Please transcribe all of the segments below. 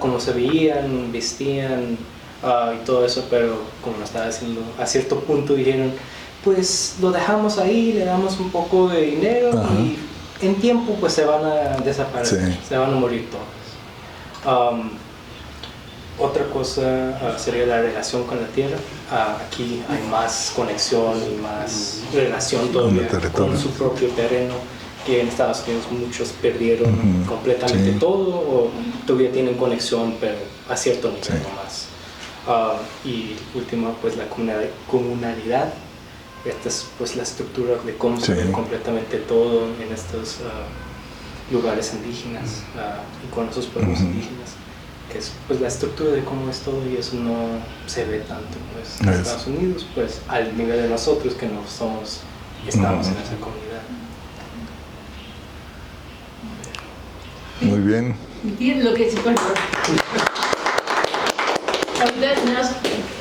cómo se veían, vestían y todo eso, pero como lo estaba diciendo, a cierto punto dijeron, pues lo dejamos ahí, le damos un poco de dinero y en tiempo pues se van a desaparecer, se van a morir todos. Otra cosa sería la relación con la tierra. Aquí hay más conexión y más relación todavía con su propio terreno, que en Estados Unidos muchos perdieron completamente todo, o todavía tienen conexión pero a cierto nivel nomás. Y último, pues la comunalidad. Esta es pues la estructura de cómo se ve completamente todo en estos lugares indígenas y con esos pueblos indígenas, que es pues la estructura de cómo es todo, y eso no se ve tanto pues en Estados Unidos, pues al nivel de nosotros que no somos, estamos en esa comunidad. Muy bien. Y lo que sí, bueno, ahorita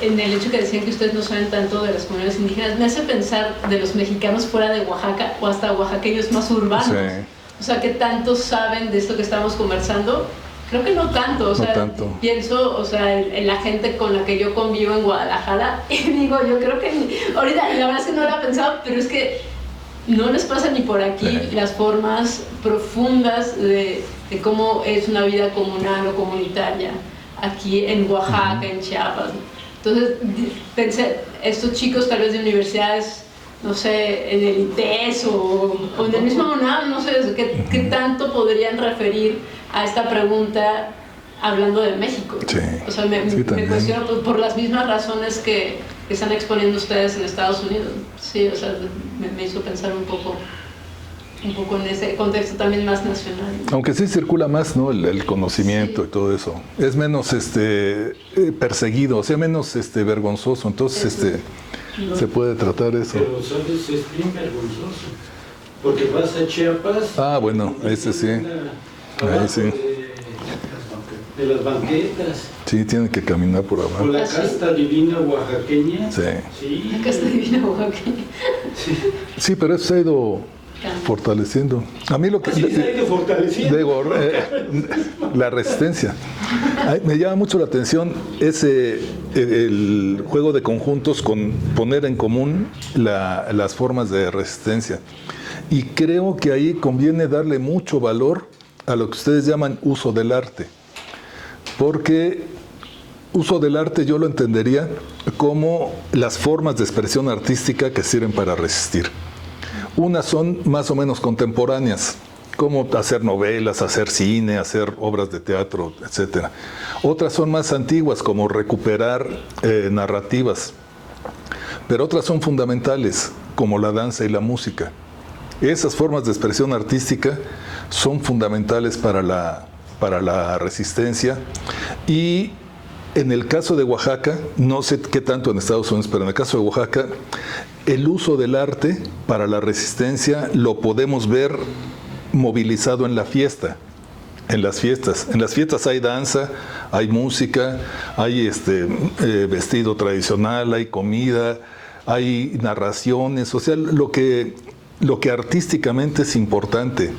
en el hecho que decían que ustedes no saben tanto de las comunidades indígenas, me hace pensar de los mexicanos fuera de Oaxaca o hasta oaxaqueños más urbanos. O sea, ¿qué tanto saben de esto que estamos conversando? Creo que no tanto, o sea, pienso, o sea, en la gente con la que yo convivo en Guadalajara, y digo, yo creo que ahorita, la verdad es que no lo he pensado, pero es que no les pasa ni por aquí las formas profundas de cómo es una vida comunal o comunitaria aquí en Oaxaca, en Chiapas. Entonces pensé, estos chicos tal vez de universidades, no sé, en el ITES o en el mismo UNAM, no sé, ¿qué tanto podrían referir a esta pregunta hablando de México? O sea, me cuestiono por las mismas razones que están exponiendo ustedes en Estados Unidos. Sí, o sea, me hizo pensar un poco en ese contexto también más nacional. Aunque sí circula más, ¿no? El conocimiento y todo eso. Es menos perseguido, o sea, menos vergonzoso. Entonces, se puede tratar eso. Pero, ¿sabes? Es bien vergonzoso. Porque vas a Chiapas... bueno, ese sí. Ahí sí. De las banquetas. Sí, tienen que caminar por abajo. Por la casta divina oaxaqueña. Sí. La casta divina oaxaqueña. Sí, pero eso se ha ido fortaleciendo. A mí lo que... se ha ido fortaleciendo. Digo, la resistencia. Me llama mucho la atención el juego de conjuntos con poner en común las formas de resistencia. Y creo que ahí conviene darle mucho valor a lo que ustedes llaman uso del arte. Porque uso del arte yo lo entendería como las formas de expresión artística que sirven para resistir. Unas son más o menos contemporáneas, como hacer novelas, hacer cine, hacer obras de teatro, etc. Otras son más antiguas, como recuperar narrativas. Pero otras son fundamentales, como la danza y la música. Esas formas de expresión artística son fundamentales para la resistencia. Y en el caso de Oaxaca, no sé qué tanto en Estados Unidos, pero en el caso de Oaxaca, el uso del arte para la resistencia lo podemos ver movilizado en la fiesta, en las fiestas. En las fiestas hay danza, hay música, hay vestido tradicional, hay comida, hay narraciones, o sea, lo que artísticamente es importante.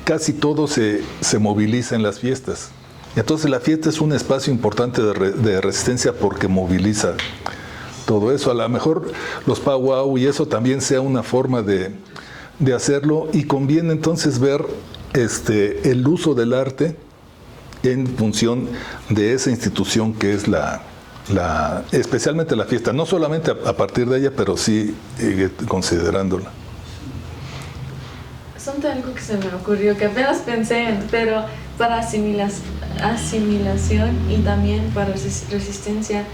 Casi todo se moviliza en las fiestas. Entonces la fiesta es un espacio importante de resistencia porque moviliza todo eso. A lo mejor los powwow y eso también sea una forma de hacerlo, y conviene entonces ver el uso del arte en función de esa institución que es especialmente la fiesta, no solamente a partir de ella, pero sí considerándola. Son algo que se me ocurrió, que apenas pensé en, pero para asimilación y también para resistencia,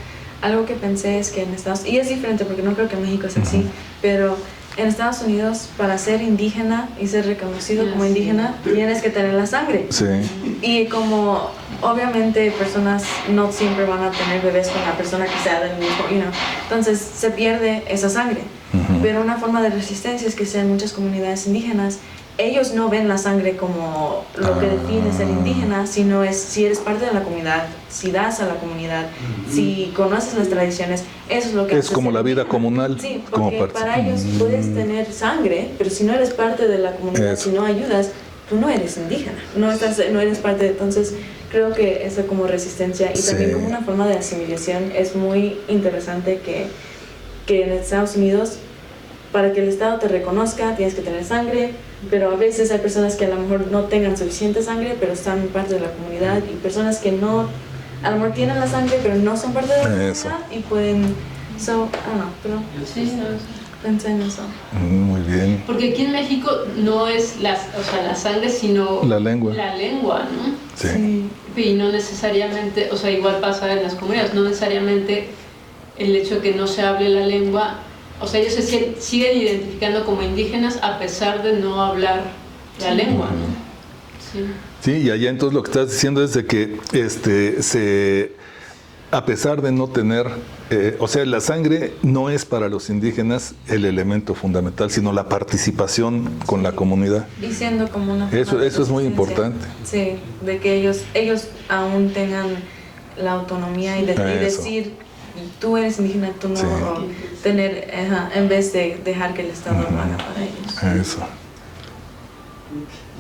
algo que pensé es que en Estados Unidos, y es diferente porque no creo que en México es así, pero en Estados Unidos, para ser indígena y ser reconocido como indígena, tienes que tener la sangre. Sí. Y como obviamente personas no siempre van a tener bebés con la persona que sea del mismo, entonces se pierde esa sangre. Pero una forma de resistencia es que sean muchas comunidades indígenas, ellos no ven la sangre como lo que define ser indígena, sino es si eres parte de la comunidad, si das a la comunidad, si conoces las tradiciones, eso es lo que es como la vida comunal. Sí, porque para ellos puedes tener sangre, pero si no eres parte de la comunidad, si no ayudas, tú no eres indígena, no eres parte de... Entonces creo que eso como resistencia y también como una forma de asimilación es muy interesante que en Estados Unidos, para que el Estado te reconozca, tienes que tener sangre, pero a veces hay personas que a lo mejor no tengan suficiente sangre, pero están parte de la comunidad, y personas que no, a lo mejor tienen la sangre, pero no son parte de la comunidad y pueden, pero Sí, no, pensé en eso. Muy bien. porque aquí en México no es la sangre, sino La lengua. la lengua, ¿no? Sí. Y no necesariamente, o sea, igual pasa en las comunidades, no necesariamente el hecho de que no se hable la lengua, o sea, ellos se siguen identificando como indígenas a pesar de no hablar la lengua, ¿no? Sí. Sí, y allá entonces lo que estás diciendo es de que a pesar de no tener, o sea, la sangre no es para los indígenas el elemento fundamental, sino la participación con la comunidad. Y siendo como una forma Eso de es muy resistencia. importante. Sí, de que ellos aún tengan la autonomía y decir, tú eres indígena, tú no, Sí. o tener, en vez de dejar que el Estado lo haga para ellos. Eso.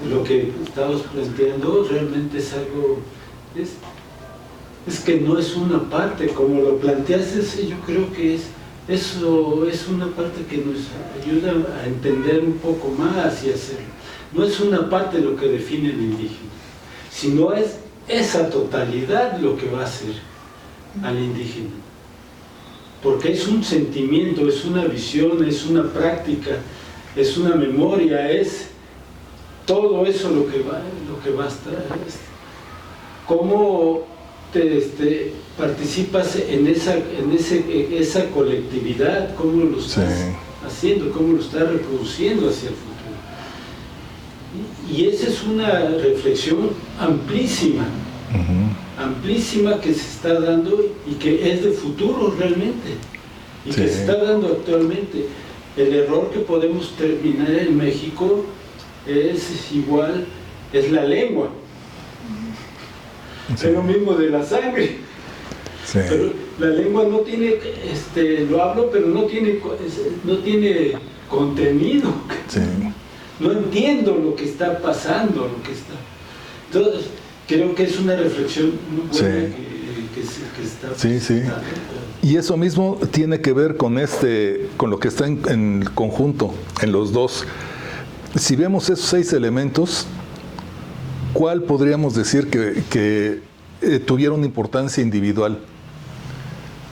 Lo que estamos planteando realmente es algo, es que no es una parte, como lo planteaste, yo creo que eso es una parte que nos ayuda a entender un poco más y hacerlo. No es una parte lo que define el indígena, sino es esa totalidad lo que va a hacer al indígena. Porque es un sentimiento, es una visión, es una práctica, es una memoria, es todo eso lo que va a estar. ¿Cómo participas en esa colectividad? ¿Cómo lo estás haciendo? ¿Cómo lo estás reproduciendo hacia el futuro? Y esa es una reflexión amplísima, amplísima que se está dando y que es de futuro realmente, y que se está dando actualmente. El error que podemos terminar en México es la lengua. Es lo mismo de la sangre. Sí. Pero la lengua no tiene, lo hablo, pero no tiene contenido. Sí. No entiendo lo que está pasando, Entonces, creo que es una reflexión muy buena que está. Sí. Y eso mismo tiene que ver con lo que está en conjunto, en los dos. Si vemos esos 6 elementos, ¿cuál podríamos decir que tuviera una importancia individual?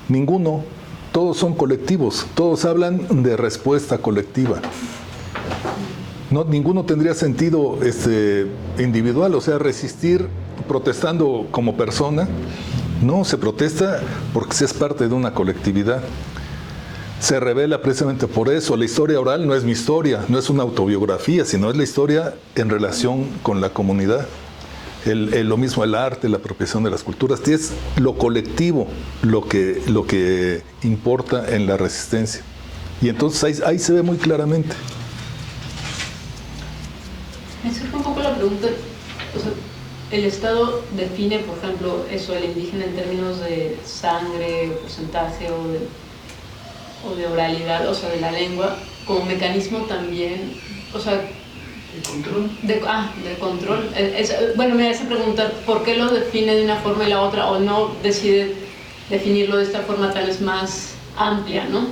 Ninguno. Todos son colectivos. Todos hablan de respuesta colectiva. No, ninguno tendría sentido individual, o sea, resistir protestando como persona. No, se protesta porque se es parte de una colectividad. Se revela precisamente por eso. La historia oral no es mi historia, no es una autobiografía, sino es la historia en relación con la comunidad. Lo mismo el arte, la apropiación de las culturas, es lo colectivo lo que importa en la resistencia. Y entonces ahí se ve muy claramente. Me surge un poco la pregunta, o sea, el Estado define, por ejemplo, eso, el indígena en términos de sangre, porcentaje o de oralidad, o sea, de la lengua, como mecanismo también, o sea, ¿El control? de control. Bueno, me hace preguntar por qué lo define de una forma y la otra, o no decide definirlo de esta forma tal vez más amplia, ¿no?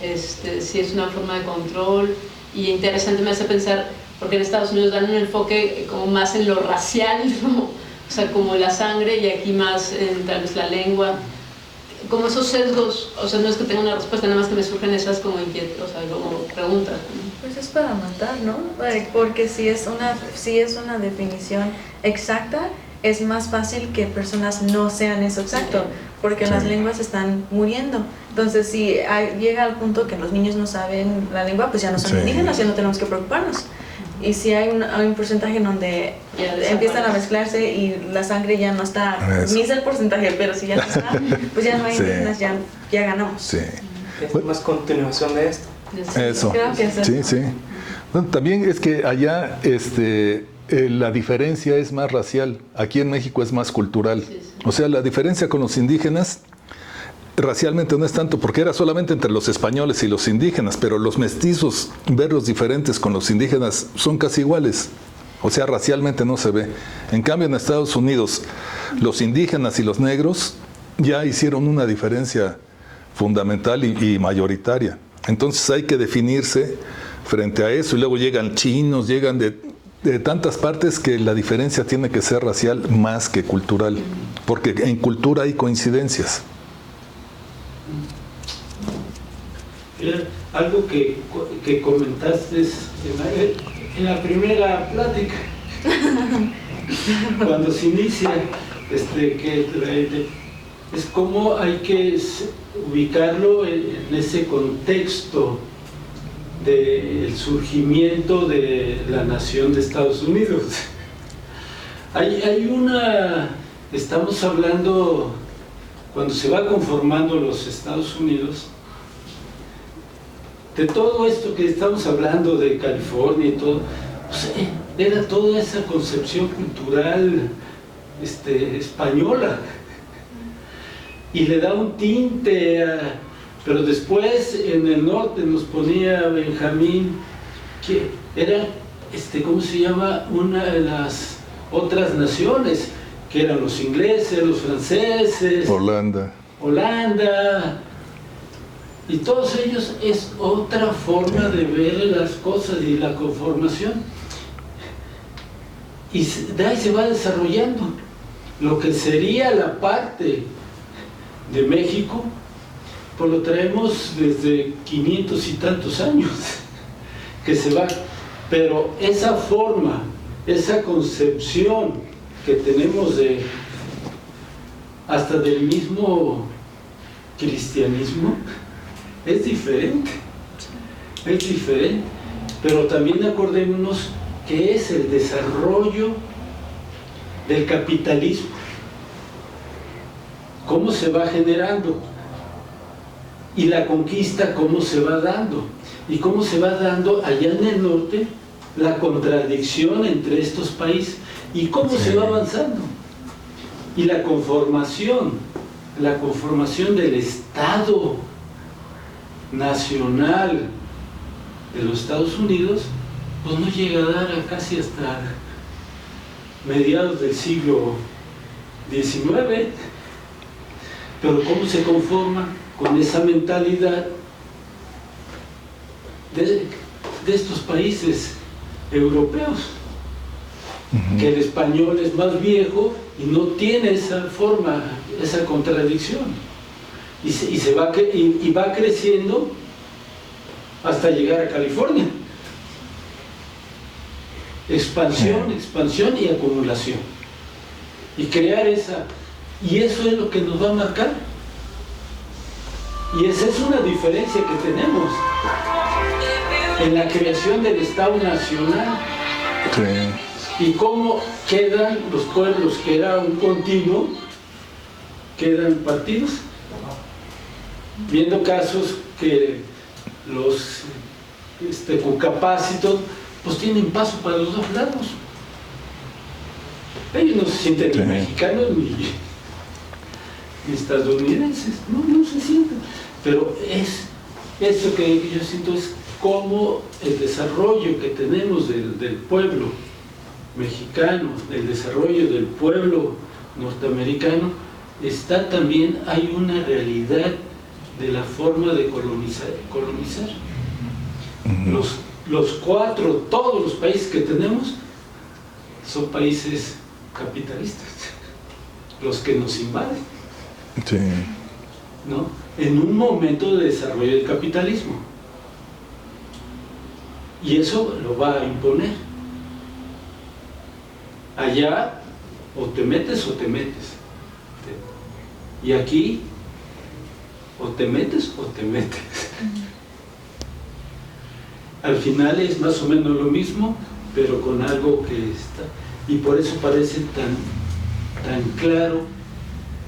Si es una forma de control, y interesante me hace pensar, porque en Estados Unidos dan un enfoque como más en lo racial, ¿no? O sea, como la sangre, y aquí más en tal vez la lengua. Como esos sesgos, o sea, no es que tenga una respuesta, nada más que me surgen esas como inquietudes, o sea, como preguntas, ¿no? Pues es para matar, ¿no? Porque si es una definición exacta, es más fácil que personas no sean eso exacto, porque las lenguas están muriendo. Entonces, si llega al punto que los niños no saben la lengua, pues ya no son indígenas, ya no tenemos que preocuparnos. Y si hay un porcentaje en donde empiezan a mezclarse y la sangre ya no está, ni es el porcentaje, pero si ya no está, pues ya no hay indígenas, ya ganamos. Sí. Es más continuación de esto. Eso. Creo que es eso. Sí. Bueno, también es que allá la diferencia es más racial. Aquí en México es más cultural. O sea, la diferencia con los indígenas racialmente no es tanto, porque era solamente entre los españoles y los indígenas, pero los mestizos, verlos diferentes con los indígenas, son casi iguales. O sea, racialmente no se ve. En cambio, en Estados Unidos, los indígenas y los negros ya hicieron una diferencia fundamental y mayoritaria. Entonces hay que definirse frente a eso. Y luego llegan chinos, llegan de tantas partes que la diferencia tiene que ser racial más que cultural. Porque en cultura hay coincidencias. Algo que comentaste en la primera plática, cuando se inicia, es cómo hay que ubicarlo en ese contexto del surgimiento de la nación de Estados Unidos. Estamos hablando, cuando se va conformando los Estados Unidos, de todo esto que estamos hablando de California y todo, pues, era toda esa concepción cultural española, y le da un tinte pero después en el norte nos ponía Benjamín, que era, ¿cómo se llama?, una de las otras naciones, que eran los ingleses, los franceses, Holanda, y todos ellos. Es otra forma de ver las cosas y la conformación, y de ahí se va desarrollando lo que sería la parte de México. Pues lo traemos desde 500 y tantos años que se va, pero esa forma, esa concepción que tenemos hasta del mismo cristianismo, es diferente, pero también acordémonos que es el desarrollo del capitalismo, cómo se va generando, y la conquista cómo se va dando, y cómo se va dando allá en el norte la contradicción entre estos países, y cómo se va avanzando, y la conformación del Estado nacional de los Estados Unidos, pues no llega a dar casi hasta mediados del siglo XIX, pero cómo se conforma con esa mentalidad de estos países europeos, que el español es más viejo y no tiene esa forma, esa contradicción, y va creciendo hasta llegar a California. Expansión y acumulación, y crear y eso es lo que nos va a marcar. Y esa es una diferencia que tenemos en la creación del Estado Nacional. Sí. Y cómo quedan los pueblos, que era un continuo, quedan partidos, viendo casos que los cucapácitos pues tienen paso para los dos lados. Ellos no se sienten ni mexicanos ni estadounidenses, no se sienten. Pero eso que yo siento es cómo el desarrollo que tenemos del pueblo mexicano, el desarrollo del pueblo norteamericano, hay una realidad de la forma de colonizar. Todos los países que tenemos son países capitalistas, los que nos invaden. Sí. ¿No? En un momento de desarrollo del capitalismo. Y eso lo va a imponer. Allá o te metes o te metes. Y aquí o te metes o te metes. Al final es más o menos lo mismo, pero con algo que está. Y por eso parece tan claro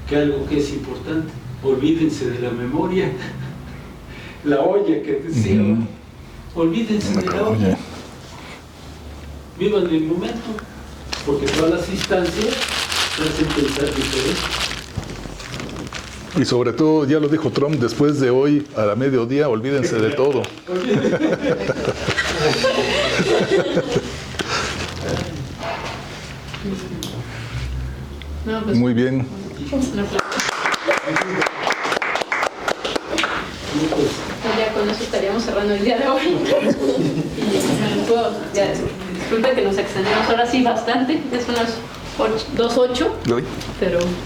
que algo que es importante. Olvídense de la memoria. La olla que decía. Olvídense de la olla. Vivan el momento, porque todas las instancias te hacen pensar diferente. Y sobre todo, ya lo dijo Trump, después de hoy a la mediodía, olvídense de todo. No, pues, Muy bien. un aplauso. Ya con eso estaríamos cerrando el día de hoy. Disculpe que nos extendemos ahora sí bastante, ya son las 2:08, pero